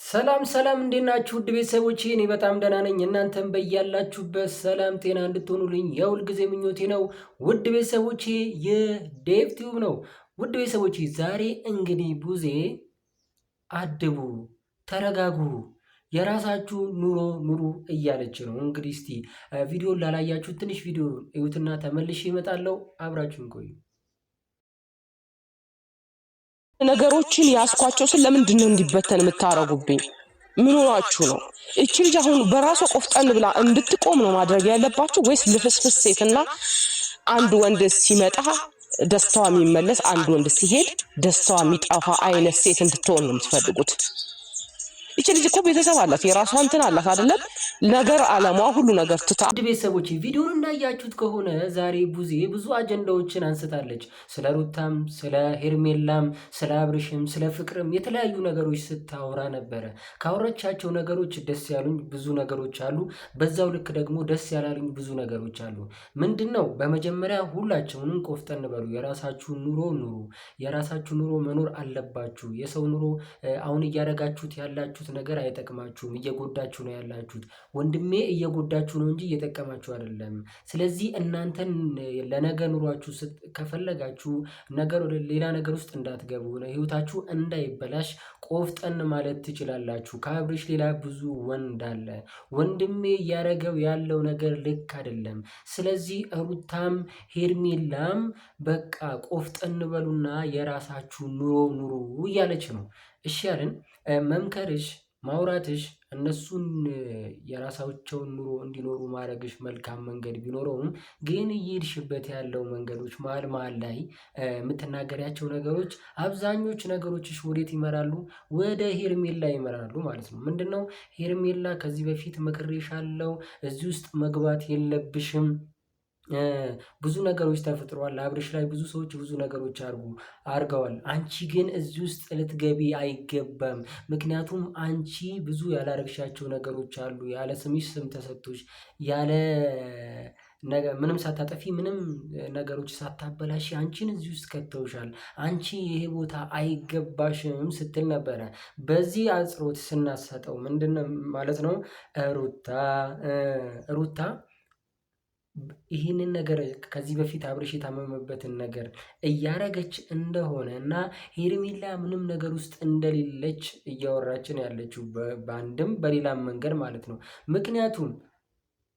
ሰላም ሰላም እንዴት ናችሁ? ውድ ቤተሰቦቼ እኔ በጣም ደህና ነኝ። እናንተም በያላችሁበት ሰላም ጤና እንድትሆኑልኝ የሁል ጊዜ ምኞቴ ነው። ውድ ቤተሰቦቼ የዴቭ ቲዩብ ነው። ውድ ቤተሰቦቼ ዛሬ እንግዲህ ቡዜ አድቡ፣ ተረጋጉ፣ የራሳችሁ ኑሮ ኑሩ እያለች ነው። እንግዲህ እስቲ ቪዲዮን ላላያችሁ ትንሽ ቪዲዮ እዩትና ተመልሼ እመጣለሁ። አብራችሁን ቆዩ። ነገሮችን ያስኳቸው ለምንድን ነው እንዲበተን የምታረጉብኝ? ምን ሆናችሁ ነው? እቺ ልጅ አሁን በራሷ ቆፍጠን ብላ እንድትቆም ነው ማድረግ ያለባችሁ ወይስ ልፍስፍስ ሴትና አንድ ወንድ ሲመጣ ደስታዋ የሚመለስ አንድ ወንድ ሲሄድ ደስታዋ የሚጠፋ አይነት ሴት እንድትሆን ነው የምትፈልጉት? እቺ ልጅ እኮ ቤተሰብ አላት፣ የራሷ እንትን አላት አይደለም? ነገር አለሟ ሁሉ ነገር ትታ። ውድ ቤተሰቦች ቪዲዮን እንዳያችሁት ከሆነ ዛሬ ቡዜ ብዙ አጀንዳዎችን አንስታለች። ስለ ሩታም፣ ስለ ሄርሜላም፣ ስለ አብርሽም፣ ስለ ፍቅርም የተለያዩ ነገሮች ስታወራ ነበረ። ካወራቻቸው ነገሮች ደስ ያሉኝ ብዙ ነገሮች አሉ። በዛው ልክ ደግሞ ደስ ያላሉኝ ብዙ ነገሮች አሉ። ምንድን ነው? በመጀመሪያ ሁላቸውንም ቆፍጠን በሉ። የራሳችሁን ኑሮ ኑሩ። የራሳችሁ ኑሮ መኖር አለባችሁ። የሰው ኑሮ አሁን እያደረጋችሁት ያላችሁት ነገር አይጠቅማችሁም፣ እየጎዳችሁ ነው ያላችሁት። ወንድሜ እየጎዳችሁ ነው እንጂ እየጠቀማችሁ አይደለም። ስለዚህ እናንተን ለነገ ኑሯችሁ ከፈለጋችሁ ነገር ወደ ሌላ ነገር ውስጥ እንዳትገቡ፣ ህይወታችሁ እንዳይበላሽ ቆፍጠን ማለት ትችላላችሁ። ከአብርሽ ሌላ ብዙ ወንድ አለ። ወንድሜ እያደረገው ያለው ነገር ልክ አይደለም። ስለዚህ ሩታም ሄርሜላም በቃ ቆፍጠን በሉና የራሳችሁ ኑሮ ኑሩ እያለች ነው። እሺ ያልን መምከርሽ ማውራትሽ እነሱን የራሳቸውን ኑሮ እንዲኖሩ ማድረግሽ መልካም መንገድ ቢኖረውም ግን እየሄድሽበት ያለው መንገዶች መሀል ላይ የምትናገሪያቸው ነገሮች አብዛኞቹ ነገሮችሽ ወዴት ይመራሉ? ወደ ሄርሜላ ይመራሉ ማለት ነው። ምንድነው? ሄርሜላ ከዚህ በፊት መክሬሻለሁ፣ እዚህ ውስጥ መግባት የለብሽም፣ ብዙ ነገሮች ተፈጥሯል። አብርሽ ላይ ብዙ ሰዎች ብዙ ነገሮች አርገዋል። አንቺ ግን እዚህ ውስጥ ልትገቢ አይገባም። ምክንያቱም አንቺ ብዙ ያላረግሻቸው ነገሮች አሉ። ያለ ስምሽ ስም ተሰጥቶሽ ያለ ምንም ሳታጠፊ ምንም ነገሮች ሳታበላሽ አንቺን እዚህ ውስጥ ከተውሻል። አንቺ ይሄ ቦታ አይገባሽም ስትል ነበረ። በዚህ አጽሮት ስናሰጠው ምንድነው ማለት ነው? ሩታ ይህንን ነገር ከዚህ በፊት አብርሽ የታመመበትን ነገር እያረገች እንደሆነ እና ሄርሜላ ምንም ነገር ውስጥ እንደሌለች እያወራችን ያለችው በአንድም በሌላም መንገድ ማለት ነው። ምክንያቱም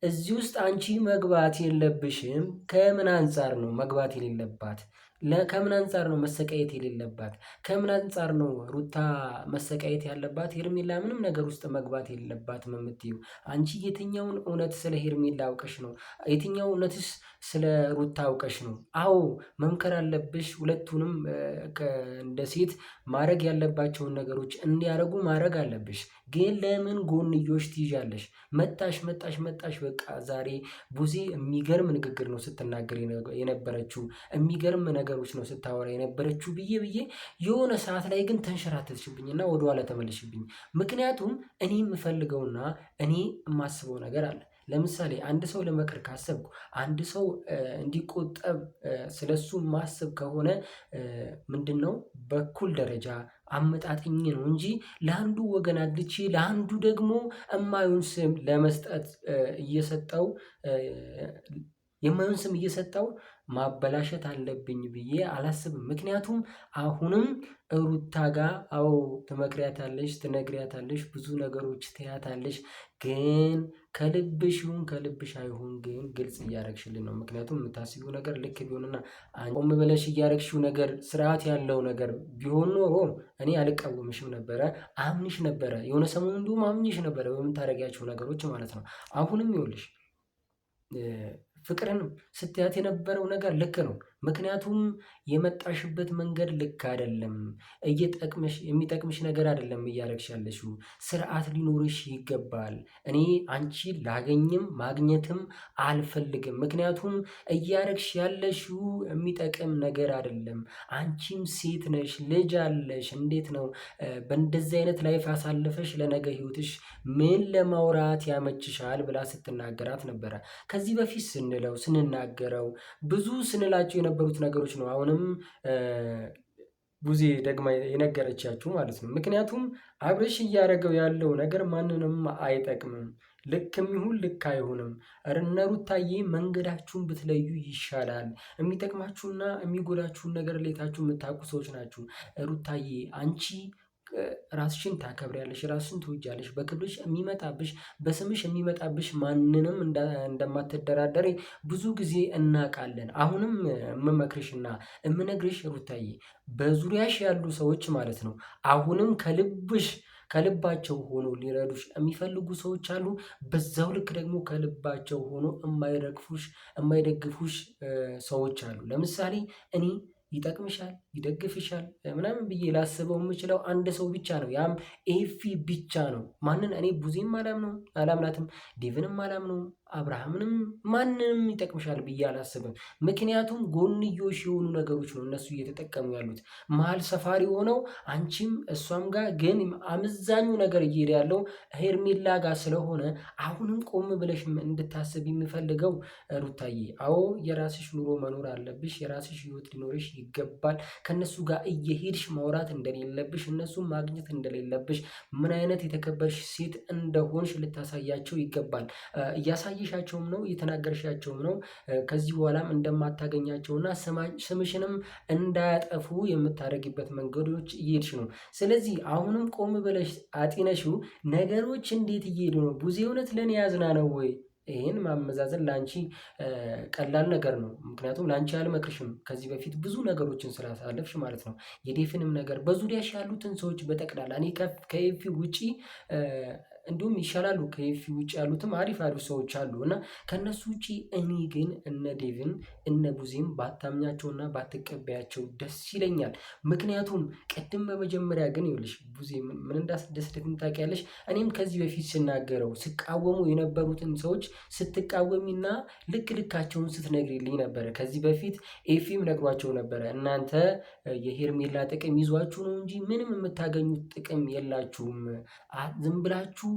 እዚህ ውስጥ አንቺ መግባት የለብሽም። ከምን አንጻር ነው መግባት የሌለባት? ከምን አንጻር ነው መሰቃየት የሌለባት? ከምን አንጻር ነው ሩታ መሰቃየት ያለባት? ሄርሜላ ምንም ነገር ውስጥ መግባት የሌለባትም የምትይው አንቺ የትኛውን እውነት ስለ ሄርሜላ አውቀሽ ነው? የትኛው እውነትስ ስለ ሩታ አውቀሽ ነው? አዎ መምከር አለብሽ። ሁለቱንም እንደ ሴት ማድረግ ያለባቸውን ነገሮች እንዲያደርጉ ማድረግ አለብሽ። ግን ለምን ጎንዮሽ ትይዣለሽ? መጣሽ በቃ ዛሬ ቡዜ የሚገርም ንግግር ነው ስትናገር የነበረችው፣ የሚገርም ነገሮች ነው ስታወራ የነበረችው ብዬ የሆነ ሰዓት ላይ ግን ተንሸራተትሽብኝና ወደኋላ ተመለሽብኝ። ምክንያቱም እኔ የምፈልገውና እኔ የማስበው ነገር አለ። ለምሳሌ አንድ ሰው ለመቅር ካሰብኩ፣ አንድ ሰው እንዲቆጠብ ስለሱ ማሰብ ከሆነ ምንድነው በኩል ደረጃ አመጣጥኝ ነው እንጂ ለአንዱ ወገን አድልቼ ለአንዱ ደግሞ እማዩን ስም ለመስጠት እየሰጠው የማዩን ስም እየሰጠው ማበላሸት አለብኝ ብዬ አላስብም። ምክንያቱም አሁንም ሩታ ጋር አዎ ትመክሪያታለሽ፣ ትነግሪያታለሽ፣ ብዙ ነገሮች ትያታለሽ። ግን ከልብሽ ይሁን ከልብሽ አይሁን ግን ግልጽ እያረግሽልን ነው። ምክንያቱም የምታስቢው ነገር ልክ ቢሆንና ቆም ብለሽ እያረግሽው ነገር ስርዓት ያለው ነገር ቢሆን ኖሮ እኔ አልቃወምሽም ነበረ፣ አምንሽ ነበረ። የሆነ ሰሞን እንዲሁም አምንሽ ነበረ በምታደርጊያቸው ነገሮች ማለት ነው። አሁንም ይኸውልሽ ፍቅርን ስትያት የነበረው ነገር ልክ ነው። ምክንያቱም የመጣሽበት መንገድ ልክ አይደለም። የሚጠቅምሽ ነገር አይደለም እያረግሽ ያለሽው። ስርዓት ሊኖርሽ ይገባል። እኔ አንቺ ላገኝም ማግኘትም አልፈልግም። ምክንያቱም እያረግሽ ያለሽው የሚጠቅም ነገር አይደለም። አንቺም ሴት ነሽ፣ ልጅ አለሽ። እንዴት ነው በእንደዚህ አይነት ላይፍ አሳልፈሽ ለነገ ህይወትሽ ምን ለማውራት ያመችሻል ብላ ስትናገራት ነበረ። ከዚህ በፊት ስንናገረው ብዙ ስንላቸው የነበሩት ነገሮች ነው አሁንም ቡዜ ደግማ የነገረቻችሁ ማለት ነው። ምክንያቱም አብርሽ እያደረገው ያለው ነገር ማንንም አይጠቅምም። ልክም ይሁን ልክ አይሆንም። እነ ሩታዬ መንገዳችሁን ብትለዩ ይሻላል። የሚጠቅማችሁና የሚጎዳችሁን ነገር ሌታችሁ የምታውቁ ሰዎች ናችሁ። ሩታዬ አንቺ ራስሽን ታከብሪያለሽ፣ ራስሽን ትወጃለሽ። በክብርሽ የሚመጣብሽ በስምሽ የሚመጣብሽ ማንንም እንደማትደራደሪ ብዙ ጊዜ እናውቃለን። አሁንም የምመክርሽና የምነግርሽ ሩታዬ በዙሪያሽ ያሉ ሰዎች ማለት ነው አሁንም ከልባቸው ሆኖ ሊረዱሽ የሚፈልጉ ሰዎች አሉ። በዛው ልክ ደግሞ ከልባቸው ሆኖ የማይደግፉሽ ሰዎች አሉ። ለምሳሌ እኔ ይጠቅምሻል፣ ይደግፍሻል ምናምን ብዬ ላስበው የምችለው አንድ ሰው ብቻ ነው። ያም ኤፊ ብቻ ነው። ማንን? እኔ ቡዜም አላምናትም፣ ዴቭንም አላምነውም፣ አብርሃምንም ማንንም ይጠቅምሻል ብዬ አላስብም። ምክንያቱም ጎንዮሽ የሆኑ ነገሮች ነው እነሱ እየተጠቀሙ ያሉት። መሀል ሰፋሪ ሆነው አንቺም እሷም ጋር ግን አመዛኙ ነገር እየሄደ ያለው ሄርሜላ ጋር ስለሆነ አሁንም ቆም ብለሽ እንድታስብ የሚፈልገው ሩታዬ፣ አዎ የራስሽ ኑሮ መኖር አለብሽ። የራስሽ ህይወት ሊኖርሽ ይገባል። ከነሱ ጋር እየሄድሽ ማውራት እንደሌለብሽ፣ እነሱን ማግኘት እንደሌለብሽ፣ ምን አይነት የተከበርሽ ሴት እንደሆንሽ ልታሳያቸው ይገባል። እያሳየሻቸውም ነው፣ እየተናገርሻቸውም ነው። ከዚህ በኋላም እንደማታገኛቸውና ስምሽንም እንዳያጠፉ የምታደርጊበት መንገዶች እየሄድሽ ነው። ስለዚህ አሁንም ቆም ብለሽ አጢነሽው ነገሮች እንዴት እየሄዱ ነው? ቡዜ እውነት ለእኔ ያዝና ነው ወይ? ይህን ማመዛዘን ለአንቺ ቀላል ነገር ነው። ምክንያቱም ለአንቺ አልመክርሽም፣ ከዚህ በፊት ብዙ ነገሮችን ስላሳለፍሽ ማለት ነው። የዴፍንም ነገር በዙሪያሽ ያሉትን ሰዎች በጠቅላላ እኔ ከኤፊ ውጪ እንዲሁም ይሻላሉ። ከኤፊ ውጭ ያሉትም አሪፍ ሰዎች አሉ እና ከነሱ ውጭ እኔ ግን እነ ዴቭን እነ ቡዜም ባታምኛቸውና ባትቀበያቸው ደስ ይለኛል። ምክንያቱም ቅድም በመጀመሪያ ግን ይኸውልሽ ቡዜ ምን እንዳስደሰተኝ ታውቂያለሽ? እኔም ከዚህ በፊት ስናገረው ስቃወሙ የነበሩትን ሰዎች ስትቃወሚና ልካቸውን ስትነግሪልኝ ነበረ። ከዚህ በፊት ኤፊም ነግሯቸው ነበረ። እናንተ የሄርሜላ ጥቅም ይዟችሁ ነው እንጂ ምንም የምታገኙት ጥቅም የላችሁም። ዝም ብላችሁ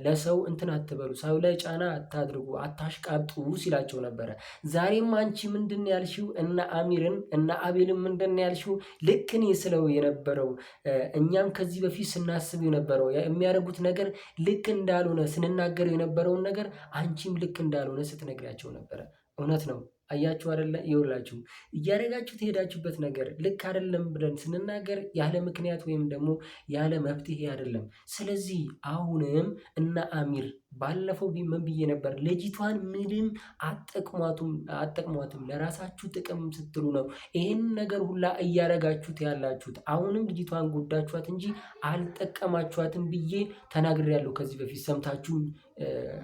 ለሰው እንትን አትበሉ፣ ሰው ላይ ጫና አታድርጉ፣ አታሽቃብጡ ሲላቸው ነበረ። ዛሬም አንቺ ምንድን ያልሽው? እነ አሚርን እነ አቤልን ምንድን ያልሽው? ልክ እኔ ስለው የነበረው እኛም ከዚህ በፊት ስናስብ የነበረው የሚያደርጉት ነገር ልክ እንዳልሆነ ስንናገረው የነበረውን ነገር አንቺም ልክ እንዳልሆነ ስትነግሪያቸው ነበረ። እውነት ነው። አያችሁ አይደለ? ይኸውላችሁ እያደረጋችሁ ትሄዳችሁበት ነገር ልክ አይደለም ብለን ስንናገር ያለ ምክንያት ወይም ደግሞ ያለ መፍትሄ አይደለም። ስለዚህ አሁንም እነ አሚር ባለፈው ምን ብዬ ነበር? ልጅቷን ምንም አጠቅሟትም ለራሳችሁ ጥቅም ስትሉ ነው ይህን ነገር ሁላ እያደረጋችሁት ያላችሁት። አሁንም ልጅቷን ጎዳችኋት እንጂ አልጠቀማችኋትም ብዬ ተናግሬያለሁ ከዚህ በፊት ሰምታችሁ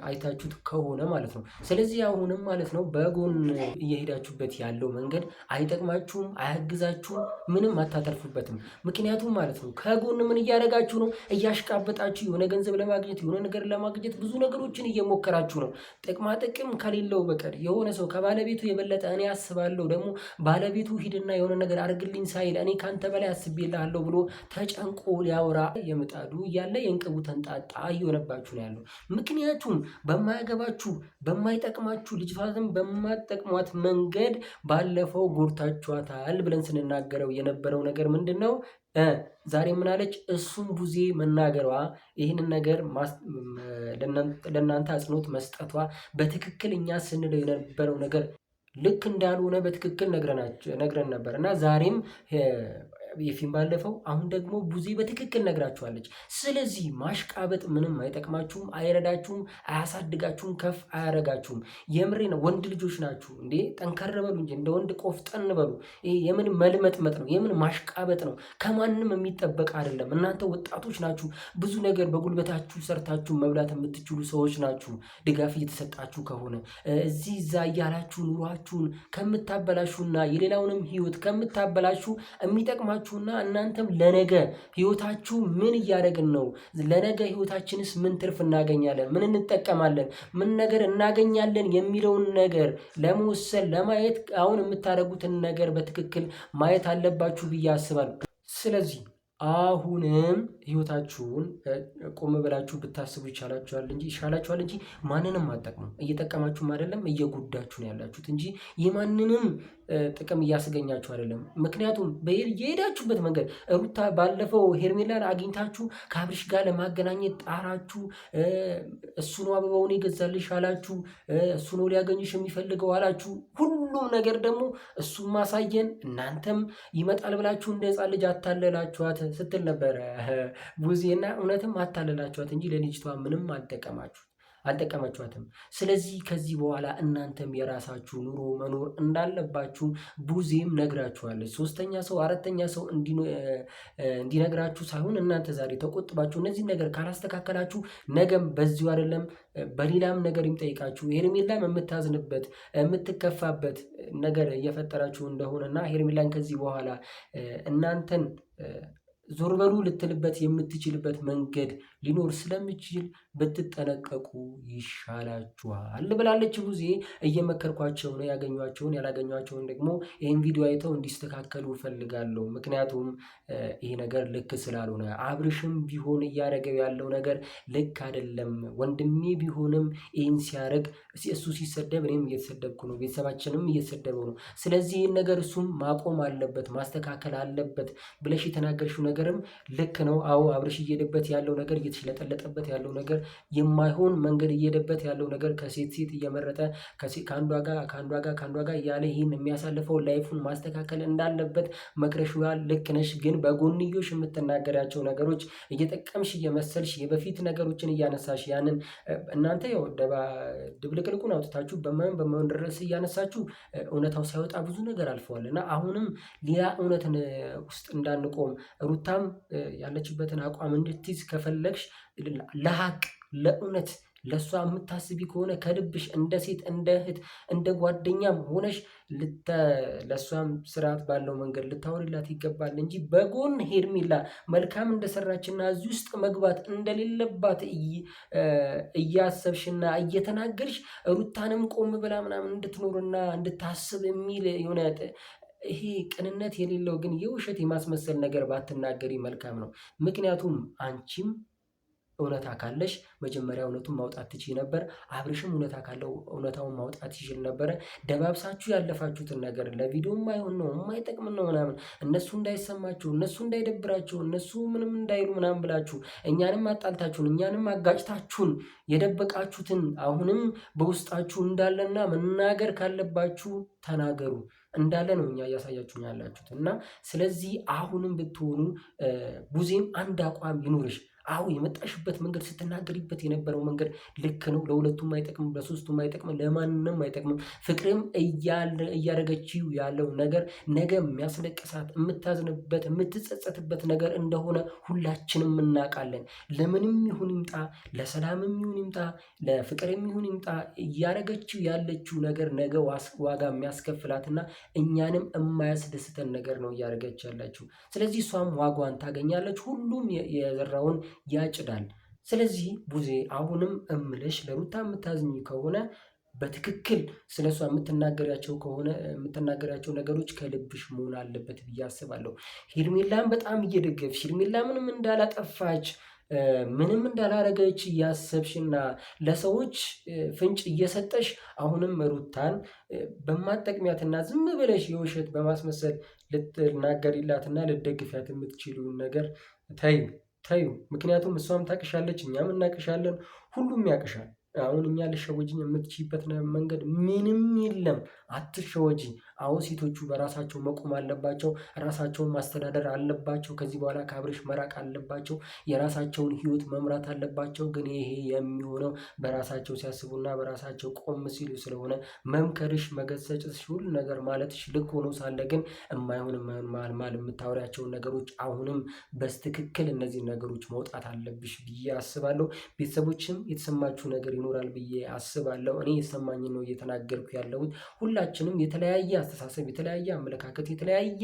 አይታችሁት ከሆነ ማለት ነው። ስለዚህ አሁንም ማለት ነው በጎን እየሄዳችሁበት ያለው መንገድ አይጠቅማችሁም፣ አያግዛችሁም፣ ምንም አታተርፉበትም። ምክንያቱም ማለት ነው ከጎን ምን እያደረጋችሁ ነው? እያሽቃበጣችሁ የሆነ ገንዘብ ለማግኘት የሆነ ነገር ለማግኘት ብዙ ነገሮችን እየሞከራችሁ ነው። ጥቅማ ጥቅም ከሌለው በቀር የሆነ ሰው ከባለቤቱ የበለጠ እኔ አስባለሁ ደግሞ ባለቤቱ ሂድና የሆነ ነገር አድርግልኝ ሳይል እኔ ካንተ በላይ አስቤልሃለሁ ብሎ ተጨንቆ ሊያወራ የምጣዱ እያለ የእንቅቡ ተንጣጣ እየሆነባችሁ ነው ያለው። ምክንያቱም በማያገባችሁ በማይጠቅማችሁ ልጅቷን በማትጠቅሟት መንገድ ባለፈው ጎድታችኋታል ብለን ስንናገረው የነበረው ነገር ምንድን ነው? ዛሬ ምን አለች? እሱም ቡዜ መናገሯ ይህንን ነገር ለእናንተ አጽንኦት መስጠቷ በትክክል እኛ ስንለው የነበረው ነገር ልክ እንዳልሆነ በትክክል ነግረን ነበር እና ዛሬም የፊልም ባለፈው አሁን ደግሞ ቡዜ በትክክል ነግራችኋለች። ስለዚህ ማሽቃበጥ ምንም አይጠቅማችሁም፣ አይረዳችሁም፣ አያሳድጋችሁም፣ ከፍ አያረጋችሁም። የምሬ ነው። ወንድ ልጆች ናችሁ እንዴ! ጠንከር በሉ እንጂ እንደ ወንድ ቆፍጠን በሉ። ይሄ የምን መልመጥመጥ ነው? የምን ማሽቃበጥ ነው? ከማንም የሚጠበቅ አይደለም። እናንተ ወጣቶች ናችሁ። ብዙ ነገር በጉልበታችሁ ሰርታችሁ መብላት የምትችሉ ሰዎች ናችሁ። ድጋፍ እየተሰጣችሁ ከሆነ እዚህ እዛ እያላችሁ ኑሯችሁን ከምታበላሹና የሌላውንም ህይወት ከምታበላሹ የሚጠቅማችሁና እናንተም ለነገ ህይወታችሁ ምን እያደረግን ነው? ለነገ ህይወታችንስ ምን ትርፍ እናገኛለን? ምን እንጠቀማለን? ምን ነገር እናገኛለን? የሚለውን ነገር ለመወሰን ለማየት አሁን የምታደርጉትን ነገር በትክክል ማየት አለባችሁ ብዬ አስባለሁ። ስለዚህ አሁንም ህይወታችሁን ቆም ብላችሁ ብታስቡ ይሻላችኋል እንጂ ማንንም አጠቅሙ። እየጠቀማችሁም አይደለም እየጎዳችሁ ነው ያላችሁት እንጂ የማንንም ጥቅም እያስገኛችሁ አይደለም። ምክንያቱም የሄዳችሁበት መንገድ ሩታ ባለፈው ሄርሜላን አግኝታችሁ ከአብርሽ ጋር ለማገናኘት ጣራችሁ። እሱ ነው አበባውን የገዛልሽ አላችሁ። እሱ ነው ሊያገኝሽ የሚፈልገው አላችሁ። ሁሉም ነገር ደግሞ እሱም ማሳየን እናንተም ይመጣል ብላችሁ እንደ ሕፃን ልጅ አታለላችኋት ስትል ነበረ ቡዜና እውነትም አታለላችኋት እንጂ ለልጅቷ ምንም አልጠቀማችኋትም። ስለዚህ ከዚህ በኋላ እናንተም የራሳችሁ ኑሮ መኖር እንዳለባችሁ ቡዜም ነግራችኋለች። ሶስተኛ ሰው አራተኛ ሰው እንዲነግራችሁ ሳይሆን እናንተ ዛሬ ተቆጥባችሁ እነዚህ ነገር ካላስተካከላችሁ ነገም በዚሁ አይደለም በሌላም ነገር የሚጠይቃችሁ ሄርሜላም የምታዝንበት የምትከፋበት ነገር እየፈጠራችሁ እንደሆነና ሄርሜላን ከዚህ በኋላ እናንተን ዞር በሉ ልትልበት የምትችልበት መንገድ ሊኖር ስለሚችል ብትጠነቀቁ ይሻላችኋል ብላለች ቡዜ። እየመከርኳቸው ነው። ያገኟቸውን ያላገኟቸውን ደግሞ ይህን ቪዲዮ አይተው እንዲስተካከሉ እፈልጋለሁ። ምክንያቱም ይሄ ነገር ልክ ስላልሆነ አብርሽም ቢሆን እያደረገው ያለው ነገር ልክ አይደለም። ወንድሜ ቢሆንም ይህን ሲያደርግ እሱ ሲሰደብ እኔም እየተሰደብኩ ነው፣ ቤተሰባችንም እየተሰደበው ነው። ስለዚህ ይህን ነገር እሱም ማቆም አለበት፣ ማስተካከል አለበት ብለሽ የተናገርሽው ነገርም ልክ ነው። አዎ አብርሽ እየሄደበት ያለው ነገር እየተሽለጠለጠበት ያለው ነገር የማይሆን መንገድ እየሄደበት ያለው ነገር ከሴት እየመረጠ ከአንዷ ጋር እያለ ይህን የሚያሳልፈው ላይፉን ማስተካከል እንዳለበት መክረሽዋል። ልክ ነሽ። ግን በጎንዮሽ የምትናገሪያቸው ነገሮች እየጠቀምሽ እየመሰልሽ የበፊት ነገሮችን እያነሳሽ ያንን እናንተ ያው ድብልቅልቁን አውጥታችሁ በማን ድረስ እያነሳችሁ እውነታው ሳይወጣ ብዙ ነገር አልፈዋል እና አሁንም ሌላ እውነትን ውስጥ እንዳንቆም ሩታም ያለችበትን አቋም እንድትይዝ ከፈለግሽ ለሀቅ ለእውነት ለእሷ የምታስቢ ከሆነ ከልብሽ እንደ ሴት እንደ እህት እንደ ጓደኛም ሆነሽ ለእሷም ስርዓት ባለው መንገድ ልታወሪላት ይገባል እንጂ በጎን ሄርሜላ መልካም እንደሰራችና እዚህ ውስጥ መግባት እንደሌለባት እያሰብሽና እየተናገርሽ ሩታንም ቆም ብላ ምናምን እንድትኖርና እንድታስብ የሚል የሆነ ይሄ ቅንነት የሌለው ግን የውሸት የማስመሰል ነገር ባትናገሪ መልካም ነው። ምክንያቱም አንቺም እውነታ ካለሽ መጀመሪያ እውነቱን ማውጣት ትችይ ነበር። አብርሽም እውነታ ካለው እውነታውን ማውጣት ይችል ነበረ። ደባብሳችሁ ያለፋችሁትን ነገር ለቪዲዮ የማይሆን ነው የማይጠቅም ነው ምናምን እነሱ እንዳይሰማችሁ እነሱ እንዳይደብራችሁ እነሱ ምንም እንዳይሉ ምናምን ብላችሁ እኛንም አጣልታችሁን እኛንም አጋጭታችሁን የደበቃችሁትን አሁንም በውስጣችሁ እንዳለና መናገር ካለባችሁ ተናገሩ እንዳለ ነው እኛ እያሳያችሁ ያላችሁት እና ስለዚህ አሁንም ብትሆኑ ቡዜም አንድ አቋም ይኑርሽ። አዎ የመጣሽበት መንገድ ስትናገሪበት የነበረው መንገድ ልክ ነው። ለሁለቱም አይጠቅምም፣ ለሶስቱም አይጠቅምም፣ ለማንም አይጠቅምም። ፍቅርም እያደረገችው ያለው ነገር ነገ የሚያስለቅሳት የምታዝንበት የምትጸጸትበት ነገር እንደሆነ ሁላችንም እናውቃለን። ለምንም ይሁን ይምጣ፣ ለሰላምም ይሁን ይምጣ፣ ለፍቅርም ይሁን ይምጣ እያደረገችው ያለችው ነገር ነገ ዋጋ የሚያስከፍላትና እኛንም የማያስደስተን ነገር ነው እያደረገች ያለችው። ስለዚህ እሷም ዋጓን ታገኛለች። ሁሉም የዘራውን ያጭዳል። ስለዚህ ቡዜ አሁንም እምልሽ ለሩታ የምታዝኝ ከሆነ በትክክል ስለሷ የምትናገሪያቸው ነገሮች ከልብሽ መሆን አለበት ብዬ አስባለሁ። ሄርሜላን በጣም እየደገፍሽ ሄርሜላ ምንም እንዳላጠፋች ምንም እንዳላረገች እያሰብሽና ለሰዎች ፍንጭ እየሰጠሽ አሁንም ሩታን በማጠቅሚያትና ዝም ብለሽ የውሸት በማስመሰል ልትናገሪላትና ልትደግፊያት የምትችሉን ነገር ተዩ። ምክንያቱም እሷም ታቅሻለች፣ እኛም እናቅሻለን፣ ሁሉም ያቅሻል። አሁን እኛ ልሸወጅኝ የምትችይበት መንገድ ምንም የለም። አትሸወጂ። አዎ ሴቶቹ በራሳቸው መቆም አለባቸው። ራሳቸውን ማስተዳደር አለባቸው። ከዚህ በኋላ ከአብርሽ መራቅ አለባቸው። የራሳቸውን ሕይወት መምራት አለባቸው። ግን ይሄ የሚሆነው በራሳቸው ሲያስቡና በራሳቸው ቆም ሲሉ ስለሆነ መምከርሽ፣ መገሰጽሽ፣ ሁሉ ነገር ማለትሽ ልክ ሆኖ ሳለ ግን የማይሆን ማል የምታወሪያቸውን ነገሮች አሁንም በስትክክል እነዚህ ነገሮች መውጣት አለብሽ ብዬ አስባለሁ። ቤተሰቦችም የተሰማችሁ ነገር ይኖራል ብዬ አስባለሁ። እኔ የተሰማኝን ነው እየተናገርኩ ያለሁት። ሁላችንም የተለያየ አስተሳሰብ፣ የተለያየ አመለካከት፣ የተለያየ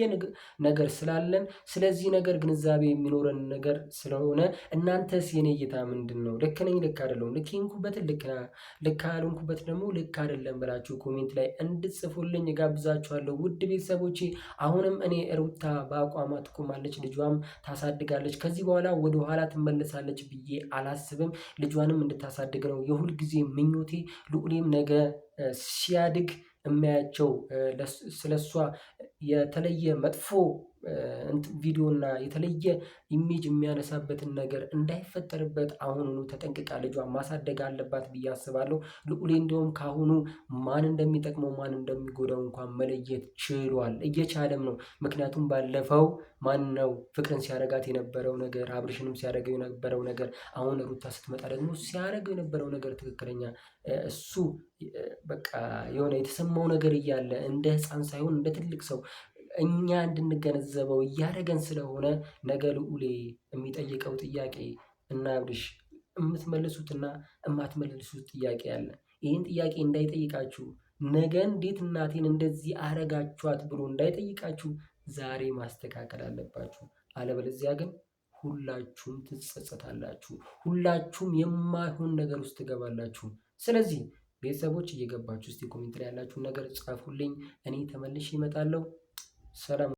ነገር ስላለን ስለዚህ ነገር ግንዛቤ የሚኖረን ነገር ስለሆነ እናንተስ የኔ እይታ ምንድን ነው? ልክ ነኝ? ልክ አይደለሁም? ልክ የሆንኩበትን ልክ ያልሆንኩበት ደግሞ ልክ አይደለም ብላችሁ ኮሜንት ላይ እንድጽፉልኝ ጋብዛችኋለሁ። ውድ ቤተሰቦቼ አሁንም እኔ ሩታ በአቋሟ ትቆማለች፣ ልጇም ታሳድጋለች፣ ከዚህ በኋላ ወደ ኋላ ትመለሳለች ብዬ አላስብም። ልጇንም እንድታሳድግ ነው የሁል ጊዜ ምኞቴ። ልዑሌም ነገ ሲያድግ የሚያያቸው ስለሷ የተለየ መጥፎ ቪዲዮ እና የተለየ ኢሜጅ የሚያነሳበትን ነገር እንዳይፈጠርበት አሁኑኑ ተጠንቅቃ ልጇን ማሳደግ አለባት ብዬ አስባለሁ። ልዑሌ እንዲሁም ካሁኑ ማን እንደሚጠቅመው ማን እንደሚጎዳው እንኳን መለየት ችሏል፣ እየቻለም ነው። ምክንያቱም ባለፈው ማን ነው ፍቅርን ሲያረጋት የነበረው ነገር፣ አብርሽንም ሲያደርገው የነበረው ነገር፣ አሁን ሩታ ስትመጣ ደግሞ ሲያደርገው የነበረው ነገር ትክክለኛ እሱ በቃ የሆነ የተሰማው ነገር እያለ እንደ ሕፃን ሳይሆን እንደ ትልቅ ሰው እኛ እንድንገነዘበው እያደረገን ስለሆነ ነገ ልዑሌ የሚጠይቀው ጥያቄ እና አብርሽ የምትመልሱትና የማትመልሱት ጥያቄ አለ። ይህን ጥያቄ እንዳይጠይቃችሁ ነገ እንዴት እናቴን እንደዚህ አረጋችኋት ብሎ እንዳይጠይቃችሁ ዛሬ ማስተካከል አለባችሁ። አለበለዚያ ግን ሁላችሁም ትጸጸታላችሁ፣ ሁላችሁም የማይሆን ነገር ውስጥ ትገባላችሁ። ስለዚህ ቤተሰቦች እየገባችሁ እስቲ ኮሜንት ላይ ያላችሁን ነገር ጻፉልኝ፣ እኔ ተመልሼ እመጣለሁ። ሰላም